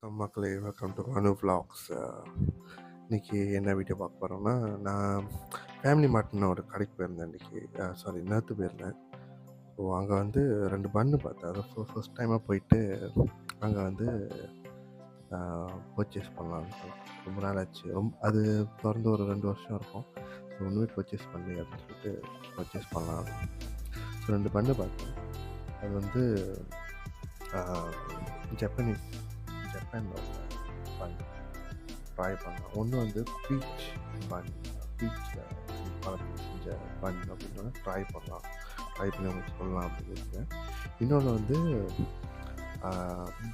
மக்களே, welcome to மனு vlogs. இன்னைக்கு என்ன வீடியோ பார்க்க போகிறோம்னா, நான் ஃபேமிலி மார்ட்னு ஒரு கடைக்கு போயிருந்தேன் இன்னைக்கு. சாரி, நேற்று போயிருந்தேன். ஸோ அங்கே வந்து 2 பன்னு பார்த்தேன். அது ஃபர்ஸ்ட் டைமாக போயிட்டு அங்கே வந்து பர்ச்சேஸ் பண்ணலான்னு ரொம்ப நாள் ஆச்சு. அது திறந்து ஒரு 2 வருஷம் இருக்கும். ஸோ ஒன்றுமே பர்ச்சேஸ் பண்ணி அப்படின்னு சொல்லிட்டு பர்ச்சேஸ் பண்ணலாம். ஸோ 2 பன்னு பார்த்தேன். அது வந்து ஜப்பானீஸ் ஜப்பானில் பன் ட்ரை பண்ணலாம். ஒன்று வந்து பீச் பன், பீச்சில் பழத்தில் செஞ்ச பன் அப்படின்னா ட்ரை பண்ணலாம். ட்ரை பண்ணி உங்களுக்கு சொல்லலாம் அப்படின்னு இருக்கேன். இன்னொன்று வந்து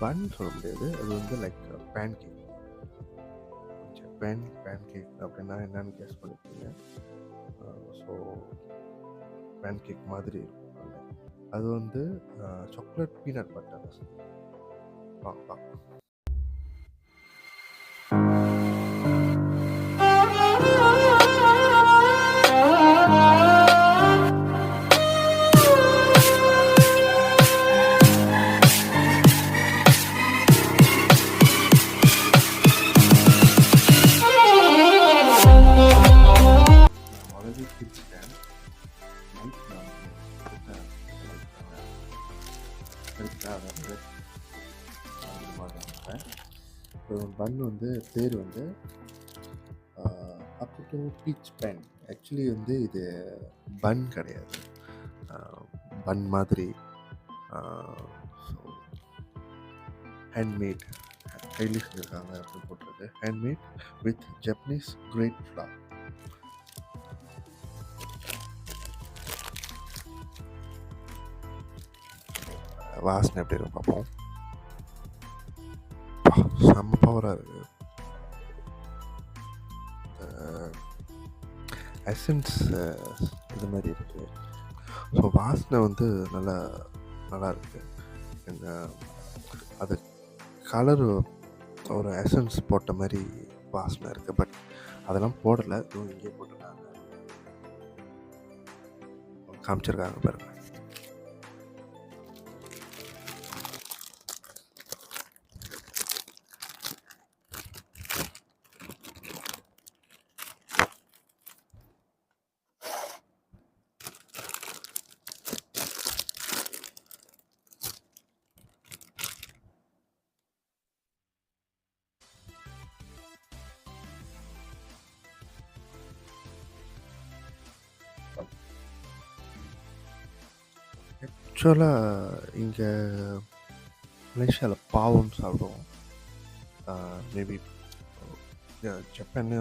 பன் சொல்ல முடியாது, அது வந்து like pancake. Pancake அப்படின்னா என்னன்னு கெஸ் பண்ணிருக்கீங்க. ஸோ பேன் கேக் மாதிரி இருக்கும். அது வந்து சாக்லேட் பீனட் பட்டர். பன் வந்து பேர் வந்து அப்புட்டோ பீச் பேன். ஆக்சுவலி வந்து இது பன் கிடையாது, பன் மாதிரி. ஸோ ஹேண்ட்மேட், கைலி செஞ்சுருக்காங்க அப்படின்னு போட்டிருக்கு. Handmade with Japanese great flower. வாசனை எப்படி இருக்கும் பார்ப்போம். செம்ம பவராக இருக்குது. எசன்ஸ் இது மாதிரி இருக்குது. ஸோ வாசனை வந்து நல்லா இருக்குது. அது கலரு ஒரு எசன்ஸ் போட்ட மாதிரி வாசனை இருக்குது. பட் அதெல்லாம் போடலை, இங்கே போட்டிருக்காங்க, காமிச்சிருக்காங்க பாருங்க. ஆக்சுவலாக இங்கே மலேசியாவில் பாவம் சாப்பிடுவோம். மேபி ஜப்பான்,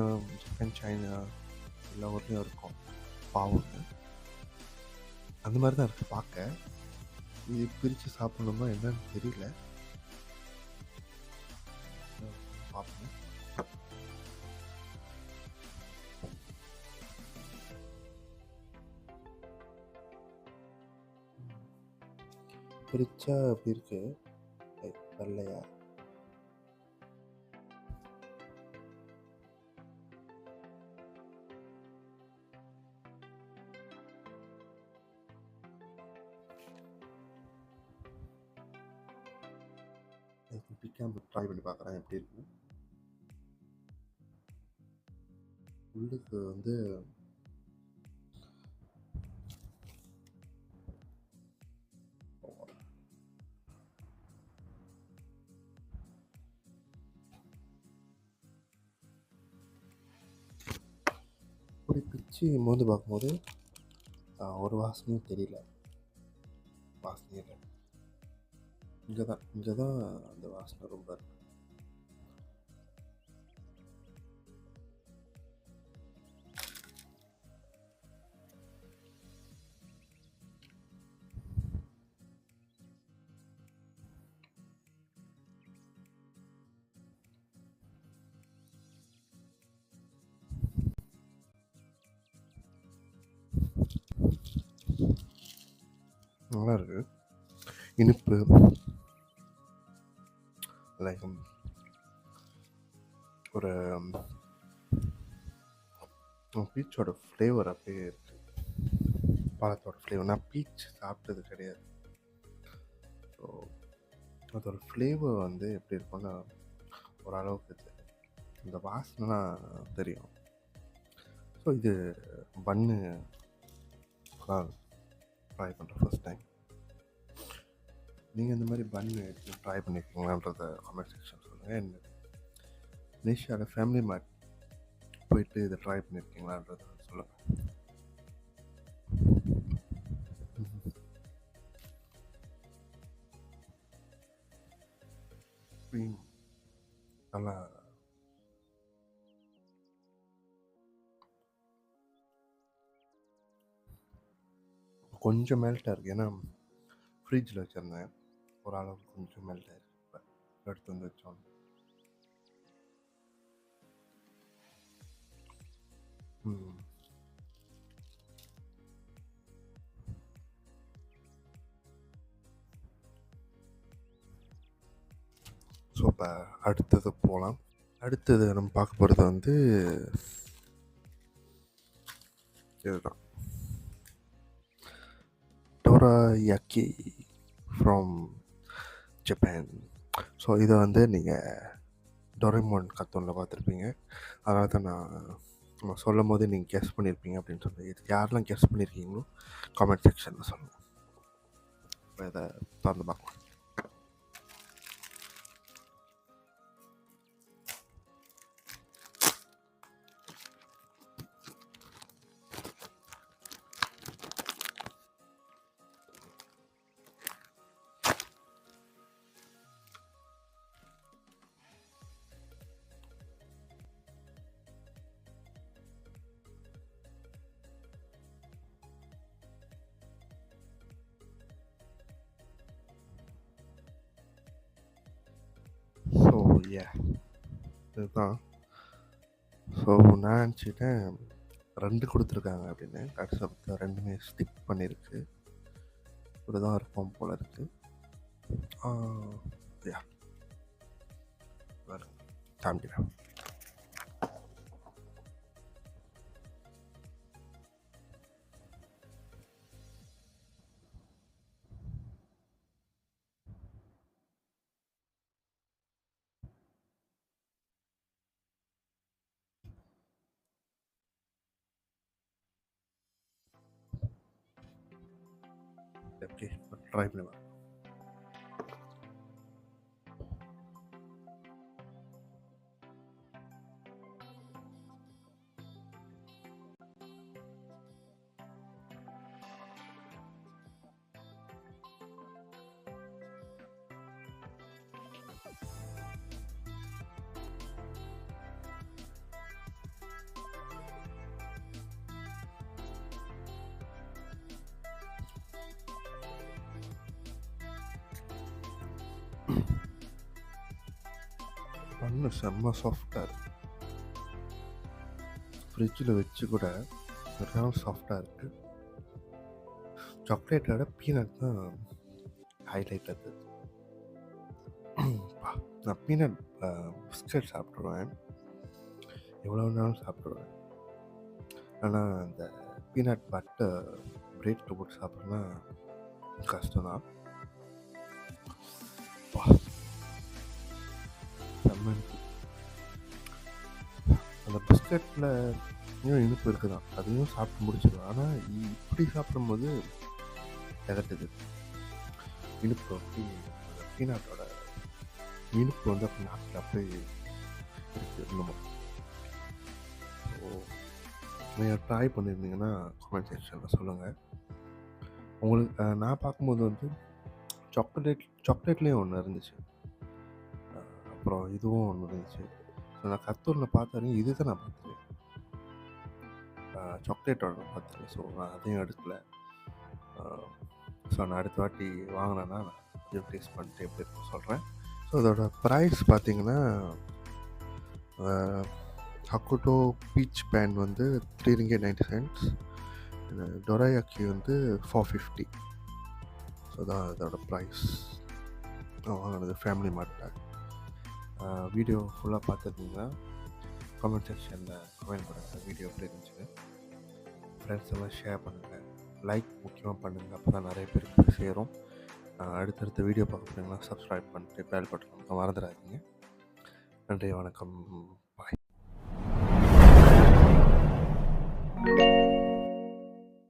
சைனா எல்லா ஊர்லேயும் இருக்கும் பாவம்னு. அந்த மாதிரி தான் இருக்குது பார்க்க. இது பிரித்து சாப்பிட்ணுமா என்னன்னு தெரியல, பார்ப்போம். பிரிச்சா அப்படி இருக்கு, வெள்ளையா. பிக்காம ட்ரை பண்ணி பார்க்குறேன் எப்படி இருக்கு. உள்ளுக்கு வந்து இப்படி பிச்சு மோந்து பார்க்கும்போது ஒரு வாசனையும் தெரியல, வாசனையே இல்லை. இங்கே தான் அந்த வாசனை ரொம்ப இருக்கு. நல்லா இருக்கு, இனிப்பு, லைக் ஒரு பீச்சோட ஃப்ளேவர் அப்படியே இருக்கு. பழத்தோட ஃப்ளேவர். நான் பீச் சாப்பிட்டது கிடையாது. ஸோ அதோட ஃப்ளேவர் வந்து எப்படி இருக்கும்னா ஓரளவுக்கு இந்த வாசனைனா தெரியும். ஸோ இது பன்னு ட்ரை பண்ணுறேன் ஃபர்ஸ்ட் டைம். நீங்கள் இந்த மாதிரி பன்னு ட்ரை பண்ணியிருக்கீங்களான்றத கமெண்ட் செக்ஷன் சொல்லுங்கள். என்ன நிஷாவோட ஃபேமிலி மார்ட் போயிட்டு இதை ட்ரை பண்ணியிருக்கீங்களான்றத சொல்லுங்கள். நல்லா கொஞ்சம் மெல்ட்டாக இருக்குது. ஏன்னா ஃப்ரிட்ஜில் வச்சுருந்தேன், ஓரளவுக்கு கொஞ்சம் மெல்ட்டாக இருக்குது. இப்போ எடுத்து வந்து வச்சோம். ஸோ இப்போ அடுத்தது போகலாம். அடுத்தது நம்ம பார்க்க போகிறது வந்து இதுதான், டோராயாக்கி ஃப்ரம் ஜப்பான். ஸோ இதை வந்து நீங்கள் டோரேமான் கார்ட்டூனில் பார்த்துருப்பீங்க. அதனால தான் நான் சொல்லும் போது நீங்கள் கெஸ் பண்ணியிருப்பீங்க அப்படின்னு சொல்லி. இது யாரெல்லாம் கெஸ் பண்ணியிருக்கீங்களோ காமெண்ட் செக்ஷனில் சொல்லுங்கள். இப்போ இதை திறந்து பார்க்கலாம். ஸோ இதுதான். ஸோ நான் நினச்சிட்டேன் 2 கொடுத்துருக்காங்க அப்படின்னு. கடைசியில் பார்த்தா 2மே ஸ்டிக் பண்ணியிருக்கு. இப்படிதான் இருப்போம் போல இருக்குது. காமிக்கிறேன். ஓகே, ட்ரை பண்ணுவேன். பண்ணு செம்ம சாஃப்டாக இருக்குது. ஃப்ரிட்ஜில் வச்சு கூட நிறையா சாஃப்டாக இருக்குது. சாக்லேட்டோட பீனட் தான் ஹைலைட். அது நான் பீனட் பிஸ்கட் சாப்பிட்ருவேன், எவ்வளோ நாளும் சாப்பிட்ருவேன். ஆனால் இந்த பீனட் பட்டர் பிரெட்டில் போட்டு சாப்பிட்றதுனா கஷ்டம்தான். அந்த பிஸ்கட்டில் இன்னும் இனிப்பு இருக்குதான், அதையும் சாப்பிட்டு முடிச்சிடுவேன். ஆனால் இப்படி சாப்பிடும்போது திகட்டுது. இனிப்பு அப்படி அந்த பீனட்டோட இனிப்பு வந்து அப்படி நாட்டில் அப்படி இருக்குது இன்னமும். ஸோ நீங்கள் ட்ரை பண்ணியிருந்தீங்கன்னா கமெண்ட் செக்ஷனில் சொல்லுங்கள். உங்களுக்கு நான் பார்க்கும்போது வந்து சாக்லேட்லேயும் ஒன்று இருந்துச்சு, அப்புறம் இதுவும் ஒன்று இருந்துச்சு. ஸோ நான் கத்தூரில் பார்த்தாலும் இது தான் நான் பார்த்துருக்கேன், சாக்லேட்டோட பார்த்துருக்கேன். ஸோ நான் அதையும் எடுக்கல. ஸோ நான் அடுத்த வாட்டி வாங்கினேன்னா நான் அதையும் டேஸ்ட் பண்ணிட்டு எப்படி இருக்கும் சொல்கிறேன். ஸோ அதோட ப்ரைஸ் பார்த்தீங்கன்னா ஹக்குட்டோ பீச் பேன் வந்து 3 ringgit 90 cents, டொராயாக்கி வந்து 450. ஸோ தான் அதோட ப்ரைஸ். நான் வாங்கினது ஃபேமிலி மார்ட்டில். வீடியோ ஃபுல்லாக பார்த்துருந்தீங்கன்னா கமெண்ட் செக்ஷனில் கமெண்ட் பண்ணுங்கள் வீடியோ எப்படி இருந்துச்சுன்னு. ஃப்ரெண்ட்ஸ் எல்லாம் ஷேர் பண்ணுங்கள், லைக் முக்கியமாக பண்ணுங்கள், அப்போ தான் நிறைய பேருக்கு போய் சேரும். அடுத்தடுத்த வீடியோ பார்க்க போனீங்கன்னா சப்ஸ்கிரைப் பண்ணிட்டு பெல் பட்டன் மறந்துடாதீங்க. நன்றி, வணக்கம்.